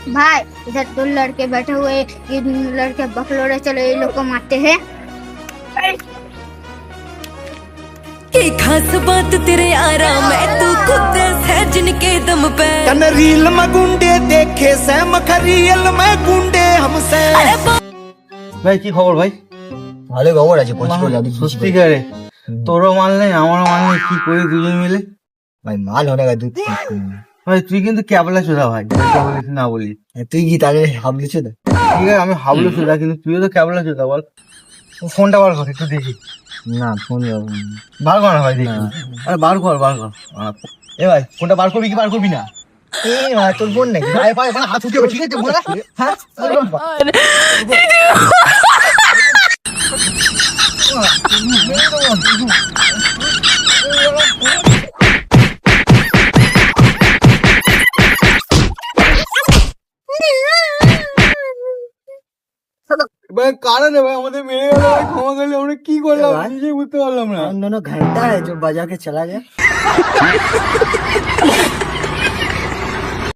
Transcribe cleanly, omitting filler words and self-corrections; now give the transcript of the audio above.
भाई इधर दो लड़के बैठे हुए, ये लड़के बकलोड़े चलो ये लोग को मारते हैं। की खास बात तेरे यारा मैं तू खुद है जिनके दम पे तन रील में गुंडे देखे सैम खरियल में गुंडे हमसे। ভাই কি খবর ভাই? ভালো খবর আছে, পঁচিশ করে যাবি। সত্যিকারে তোরও মাল নেই আমারও মাল নেই, কি করি দুজন মিলে? ভাই মাল হয়ে গেছে দুধ। ভাই তুই কিন্তু ক্যাবলা চোদা ভাই, বলিস না বলি। তুই কি তাহলে হাবলিছ না? ঠিক আছে আমি হাবলু চোদা, কিন্তু তুইও তো ক্যাবলা চোদা। বল ফোনটা বার কর একটু দেখি। না ফোন বার কর না ভাই দেখি। আরে বার কর বার কর। এ ভাই ফোনটা বার করবি কি বার করবি না? তোর ফোন নাকি? ভাই ভাই হাত উঠে ঠিক আছে বলে। হ্যাঁ ভাই কারণে ভাই আমাদের মেরে গেল ভাই, ক্ষমা করলে আমরা কি করলাম নিজেই বুঝতে পারলাম না। ঘন্টা है जो बजा के चला गया।